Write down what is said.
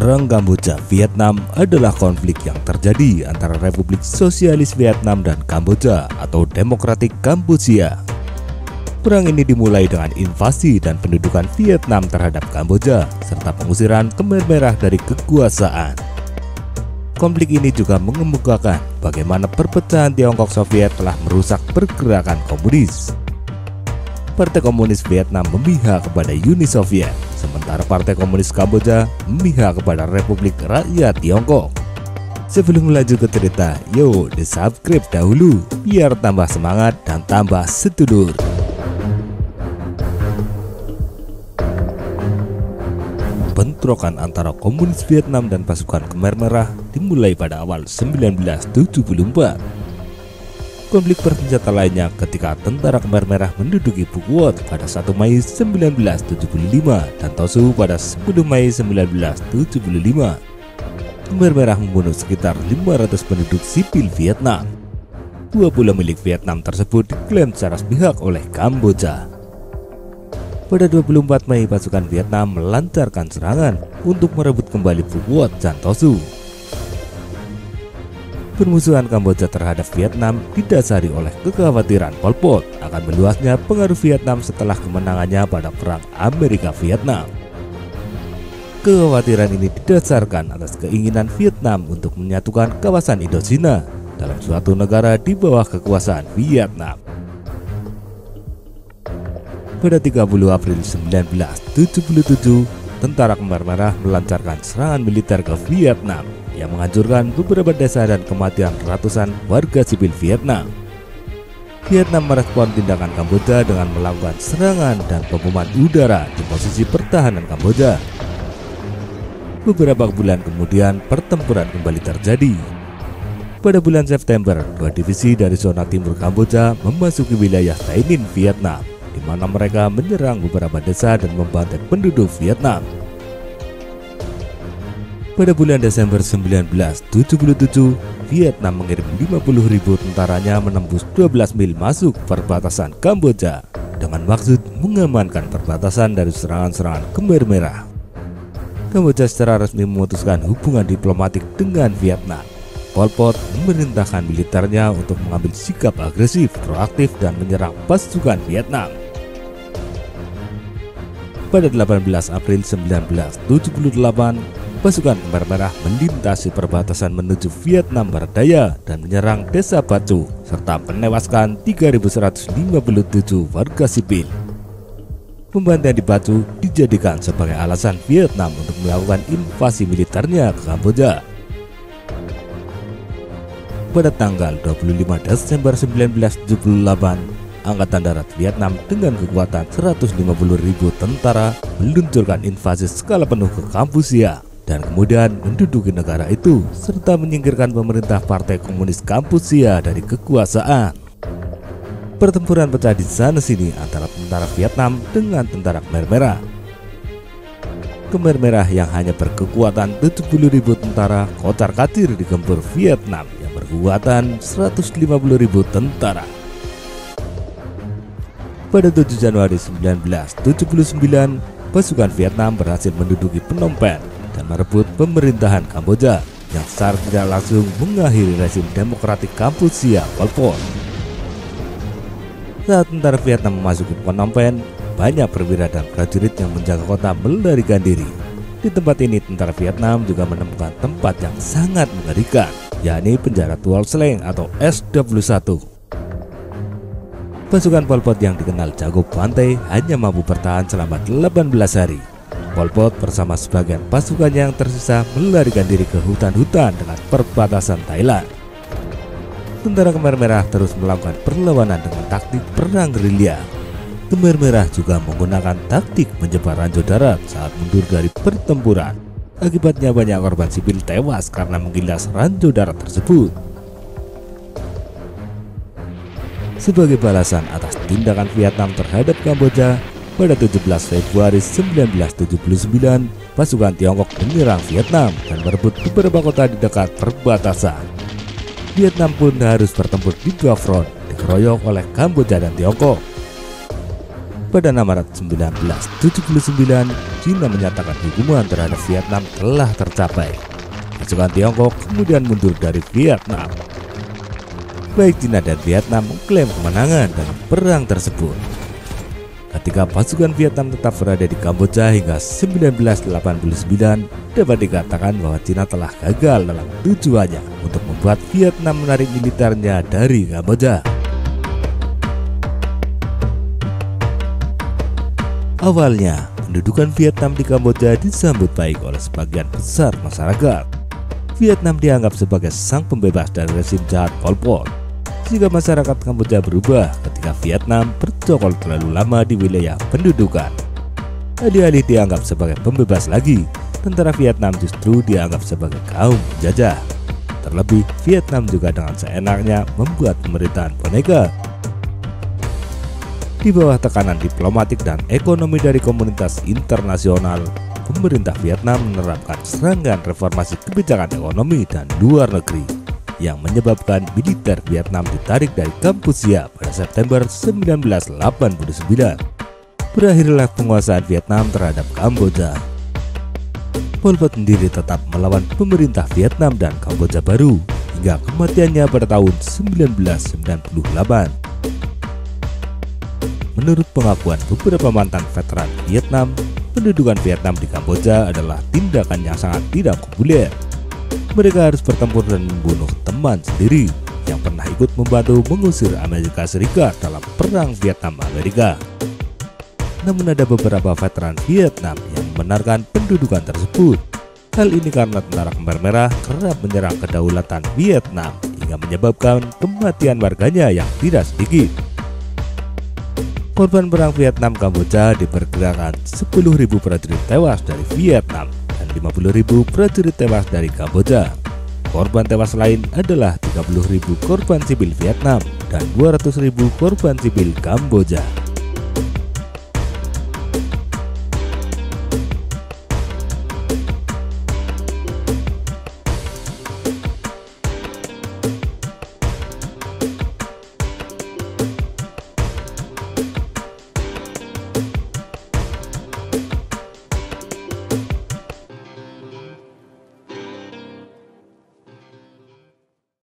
Perang Kamboja Vietnam adalah konflik yang terjadi antara Republik Sosialis Vietnam dan Kamboja atau Demokratik Kampuchea. Perang ini dimulai dengan invasi dan pendudukan Vietnam terhadap Kamboja serta pengusiran Khmer Merah dari kekuasaan. Konflik ini juga mengemukakan bagaimana perpecahan Tiongkok Soviet telah merusak pergerakan komunis. Partai Komunis Vietnam memihak kepada Uni Soviet, sementara Partai Komunis Kamboja memihak kepada Republik Rakyat Tiongkok. Sebelum lanjut ke cerita, yuk di-subscribe dahulu biar tambah semangat dan tambah sedulur. Bentrokan antara komunis Vietnam dan pasukan Khmer Merah dimulai pada awal 1974. Konflik bersenjata lainnya ketika tentara Khmer Merah menduduki Phu Quoc pada 1 Mei 1975 dan Tosu pada 10 Mei 1975. Khmer Merah membunuh sekitar 500 penduduk sipil Vietnam. 2 pulau milik Vietnam tersebut diklaim secara sepihak oleh Kamboja. Pada 24 Mei pasukan Vietnam melancarkan serangan untuk merebut kembali Phu Quoc dan Tosu. Permusuhan Kamboja terhadap Vietnam didasari oleh kekhawatiran Pol Pot akan meluasnya pengaruh Vietnam setelah kemenangannya pada Perang Amerika-Vietnam. Kekhawatiran ini didasarkan atas keinginan Vietnam untuk menyatukan kawasan Indochina dalam suatu negara di bawah kekuasaan Vietnam. Pada 30 April 1977, tentara Khmer Merah melancarkan serangan militer ke Vietnam yang menghancurkan beberapa desa dan kematian ratusan warga sipil Vietnam. Vietnam merespon tindakan Kamboja dengan melakukan serangan dan pemboman udara di posisi pertahanan Kamboja. Beberapa bulan kemudian pertempuran kembali terjadi. Pada bulan September, 2 divisi dari zona timur Kamboja memasuki wilayah Tay Ninh, Vietnam, di mana mereka menyerang beberapa desa dan membantai penduduk Vietnam. Pada bulan Desember 1977, Vietnam mengirim 50.000 tentaranya menembus 12 mil masuk perbatasan Kamboja dengan maksud mengamankan perbatasan dari serangan-serangan Khmer Merah. Kamboja secara resmi memutuskan hubungan diplomatik dengan Vietnam. Pol Pot memerintahkan militernya untuk mengambil sikap agresif, proaktif, dan menyerang pasukan Vietnam. Pada 18 April 1978, pasukan Khmer Merah melintasi perbatasan menuju Vietnam Barat Daya dan menyerang desa Bacu serta menewaskan 3.157 warga sipil. Pembantaian di Bacu dijadikan sebagai alasan Vietnam untuk melakukan invasi militernya ke Kamboja. Pada tanggal 25 Desember 1978, Angkatan Darat Vietnam dengan kekuatan 150.000 tentara meluncurkan invasi skala penuh ke Kampuchea dan kemudian menduduki negara itu serta menyingkirkan pemerintah Partai Komunis Kampuchea dari kekuasaan. Pertempuran pecah di sana-sini antara tentara Vietnam dengan tentara Khmer Merah. Khmer Merah yang hanya berkekuatan 70.000 tentara kocar-kacir digempur Vietnam yang berkekuatan 150.000 tentara. Pada 7 Januari 1979, pasukan Vietnam berhasil menduduki Phnom Penh dan merebut pemerintahan Kamboja yang secara tidak langsung mengakhiri rezim demokratik Kampuchea Pol Pot. Saat tentara Vietnam memasuki Phnom Penh, banyak perwira dan prajurit yang menjaga kota melarikan diri. Di tempat ini tentara Vietnam juga menemukan tempat yang sangat mengerikan, yakni penjara Tuol Sleng atau SW1. Pasukan Pol Pot yang dikenal jago bantai hanya mampu bertahan selama 18 hari. Pol Pot bersama sebagian pasukan yang tersisa melarikan diri ke hutan-hutan dengan perbatasan Thailand. Tentara Khmer Merah terus melakukan perlawanan dengan taktik perang gerilya. Khmer Merah juga menggunakan taktik menjebak ranjau darat saat mundur dari pertempuran. Akibatnya banyak korban sipil tewas karena menggilas ranjau darat tersebut. Sebagai balasan atas tindakan Vietnam terhadap Kamboja, pada 17 Februari 1979, pasukan Tiongkok menyerang Vietnam dan merebut beberapa kota di dekat perbatasan. Vietnam pun harus bertempur di 2 front, dikeroyok oleh Kamboja dan Tiongkok. Pada 6 Maret 1979, China menyatakan hukuman terhadap Vietnam telah tercapai. Pasukan Tiongkok kemudian mundur dari Vietnam. Baik China dan Vietnam mengklaim kemenangan dalam perang tersebut. Ketika pasukan Vietnam tetap berada di Kamboja hingga 1989, dapat dikatakan bahwa China telah gagal dalam tujuannya untuk membuat Vietnam menarik militernya dari Kamboja. Awalnya, pendudukan Vietnam di Kamboja disambut baik oleh sebagian besar masyarakat. Vietnam dianggap sebagai sang pembebas dari rezim jahat Pol Pot. Jika masyarakat Kamboja berubah ketika Vietnam bercokol terlalu lama di wilayah pendudukan. Alih-alih dianggap sebagai pembebas lagi, tentara Vietnam justru dianggap sebagai kaum penjajah. Terlebih, Vietnam juga dengan seenaknya membuat pemerintahan boneka. Di bawah tekanan diplomatik dan ekonomi dari komunitas internasional, pemerintah Vietnam menerapkan serangan reformasi kebijakan ekonomi dan luar negeri yang menyebabkan militer Vietnam ditarik dari Kampuchea pada September 1989. Berakhirlah penguasaan Vietnam terhadap Kamboja. Pol Pot sendiri tetap melawan pemerintah Vietnam dan Kamboja baru hingga kematiannya pada tahun 1998. Menurut pengakuan beberapa mantan veteran Vietnam, pendudukan Vietnam di Kamboja adalah tindakan yang sangat tidak populer. Mereka harus bertempur dan membunuh teman sendiri yang pernah ikut membantu mengusir Amerika Serikat dalam Perang Vietnam-Amerika. Namun ada beberapa veteran Vietnam yang membenarkan pendudukan tersebut. Hal ini karena tentara Khmer Merah kerap menyerang kedaulatan Vietnam hingga menyebabkan kematian warganya yang tidak sedikit. Korban perang Vietnam Kamboja diperkirakan 10.000 prajurit tewas dari Vietnam dan 50.000 prajurit tewas dari Kamboja. Korban tewas lain adalah 30.000 korban sipil Vietnam dan 200.000 korban sipil Kamboja.